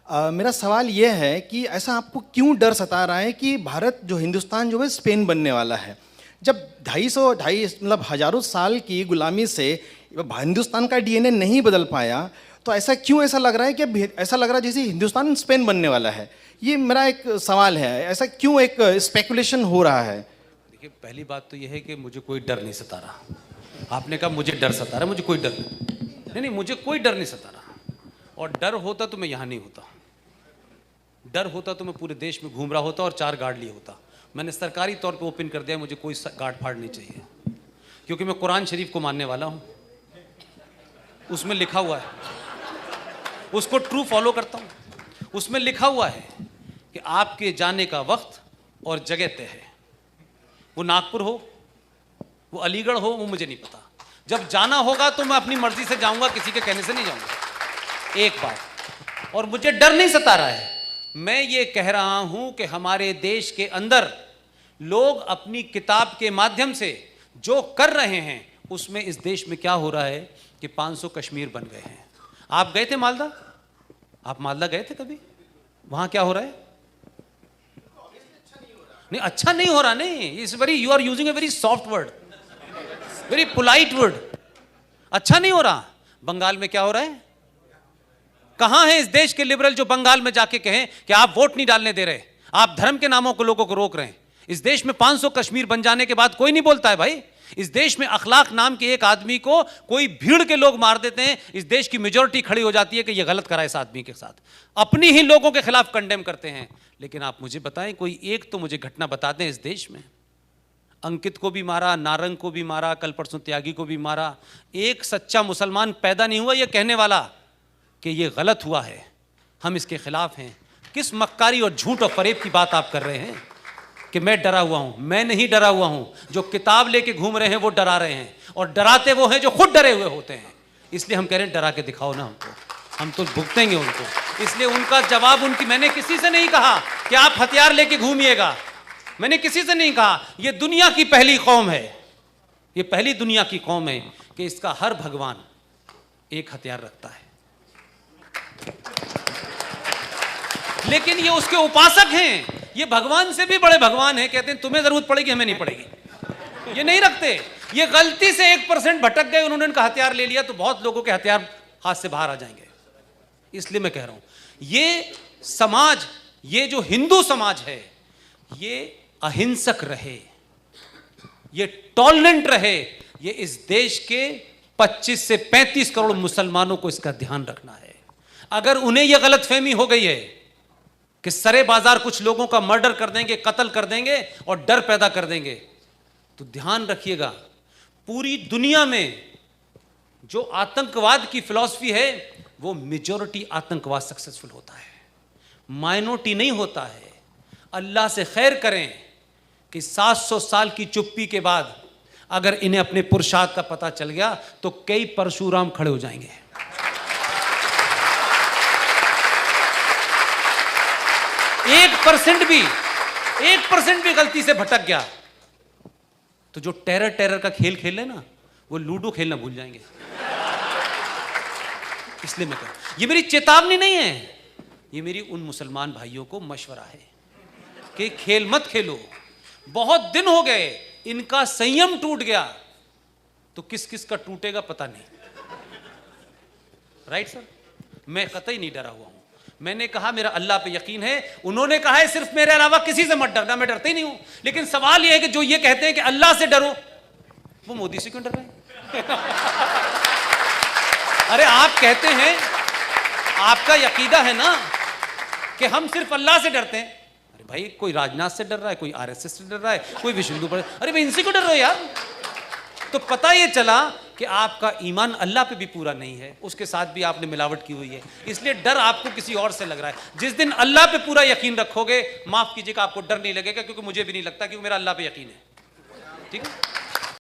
मेरा सवाल ये है कि ऐसा आपको क्यों डर सता रहा है कि भारत जो हिंदुस्तान जो है स्पेन बनने वाला है? जब 250 मतलब हजारों साल की गुलामी से हिंदुस्तान का डीएनए नहीं बदल पाया, तो ऐसा क्यों ऐसा लग रहा है कि ऐसा लग रहा है जैसे हिंदुस्तान स्पेन बनने वाला है? ये मेरा एक सवाल है, ऐसा क्यों एक स्पेकुलेशन हो रहा है? देखिए, पहली बात तो यह है कि मुझे कोई डर नहीं सता रहा। आपने कहा मुझे डर सता रहा, मुझे कोई डर नहीं, मुझे कोई डर नहीं सता रहा। और डर होता तो मैं यहाँ नहीं होता, डर होता तो मैं पूरे देश में घूम रहा होता और 4 गार्ड लिए होता। मैंने सरकारी तौर पे ओपन कर दिया, मुझे कोई गार्ड फाड़ नहीं चाहिए, क्योंकि मैं कुरान शरीफ को मानने वाला हूँ। उसमें लिखा हुआ है, उसको ट्रू फॉलो करता हूँ। उसमें लिखा हुआ है कि आपके जाने का वक्त और जगह तय है। वो नागपुर हो, वो अलीगढ़ हो, वो मुझे नहीं पता। जब जाना होगा तो मैं अपनी मर्जी से जाऊंगा, किसी के कहने से नहीं जाऊंगा। एक बात। और मुझे डर नहीं सता रहा है, मैं ये कह रहा हूं कि हमारे देश के अंदर लोग अपनी किताब के माध्यम से जो कर रहे हैं, उसमें इस देश में क्या हो रहा है कि 500 कश्मीर बन गए हैं। आप गए थे मालदा? आप मालदा गए थे कभी? वहां क्या हो रहा है? नहीं, अच्छा नहीं हो रहा। नहीं, इस very, you are using a very soft word, very polite word. अच्छा नहीं हो रहा। बंगाल में क्या हो रहा है? कहां है इस देश के लिबरल जो बंगाल में जाके कहें कि आप वोट नहीं डालने दे रहे, आप धर्म के नामों को लोगों को रोक रहे हैं? इस देश में 500 कश्मीर बन जाने के बाद कोई नहीं बोलता है भाई। इस देश में अखलाक नाम के एक आदमी को कोई भीड़ के लोग मार देते हैं, इस देश की मेजॉरिटी खड़ी हो जाती है कि यह गलत करा इस आदमी के साथ। अपनी ही लोगों के खिलाफ कंडेम करते हैं। लेकिन आप मुझे बताएं, कोई एक तो मुझे घटना बता दें इस देश में। अंकित को भी मारा, नारंग को भी मारा, कल परसों त्यागी को भी मारा। एक सच्चा मुसलमान पैदा नहीं हुआ यह कहने वाला कि यह गलत हुआ है, हम इसके खिलाफ हैं। किस मक्कारी और झूठ और फरेब की बात आप कर रहे हैं कि मैं डरा हुआ हूं? मैं नहीं डरा हुआ हूं। जो किताब लेके घूम रहे हैं वो डरा रहे हैं, और डराते वो हैं जो खुद डरे हुए होते हैं। इसलिए हम कह रहे हैं डरा के दिखाओ ना हमको, हम तो भुगतेंगे उनको। इसलिए उनका जवाब मैंने किसी से नहीं कहा कि आप हथियार लेके घूमिएगा। मैंने किसी से नहीं कहा। यह दुनिया की पहली कौम है, यह पहली दुनिया की कौम है कि इसका हर भगवान एक हथियार रखता है। लेकिन ये उसके उपासक हैं, ये भगवान से भी बड़े भगवान हैं। कहते हैं तुम्हें जरूरत पड़ेगी, हमें नहीं पड़ेगी। ये नहीं रखते। ये गलती से 1% भटक गए, उन्होंने उनका हथियार ले लिया तो बहुत लोगों के हथियार हाथ से बाहर आ जाएंगे। इसलिए मैं कह रहा हूं, ये समाज, ये जो हिंदू समाज है, ये अहिंसक रहे, ये टॉलरेंट रहे। ये इस देश के 25 से 35 करोड़ मुसलमानों को इसका ध्यान रखना है। अगर उन्हें यह गलतफहमी हो गई है कि सरे बाजार कुछ लोगों का मर्डर कर देंगे, कत्ल कर देंगे और डर पैदा कर देंगे, तो ध्यान रखिएगा, पूरी दुनिया में जो आतंकवाद की फिलॉसफी है वो मेजॉरिटी आतंकवाद सक्सेसफुल होता है, माइनॉरिटी नहीं होता है। अल्लाह से खैर करें कि 700 साल की चुप्पी के बाद अगर इन्हें अपने पुरुषार्थ का पता चल गया तो कई परशुराम खड़े हो जाएंगे। 1% भी गलती से भटक गया तो जो टेरर का खेल खेल ले ना, वो लूडो खेलना भूल जाएंगे। इसलिए मैं कहूं, ये मेरी चेतावनी नहीं है, ये मेरी उन मुसलमान भाइयों को मशवरा है कि खेल मत खेलो। बहुत दिन हो गए, इनका संयम टूट गया, तो किस किस का टूटेगा पता नहीं। Right sir? मैं कतई नहीं डरा हुआ हूं। मैंने कहा मेरा अल्लाह पे यकीन है, उन्होंने कहा है सिर्फ मेरे अलावा किसी से मत डरना। मैं डरता ही नहीं हूं। लेकिन सवाल यह है कि जो ये कहते हैं कि अल्लाह से डरो, वो मोदी से क्यों डर रहे हैं? अरे आप कहते हैं, आपका यकीदा है ना कि हम सिर्फ अल्लाह से डरते हैं। अरे भाई, कोई राजनाथ से डर रहा है, कोई आरएसएस से डर रहा है, कोई विश्व हिंदू परिषद, अरे भाई इनसे क्यों डर रहे हो यार? तो पता ये चला कि आपका ईमान अल्लाह पे भी पूरा नहीं है, उसके साथ भी आपने मिलावट की हुई है। इसलिए डर आपको किसी और से लग रहा है। जिस दिन अल्लाह पे पूरा यकीन रखोगे, माफ कीजिएगा, आपको डर नहीं लगेगा, क्योंकि मुझे भी नहीं लगता, क्योंकि मेरा अल्लाह पे यकीन है। ठीक है?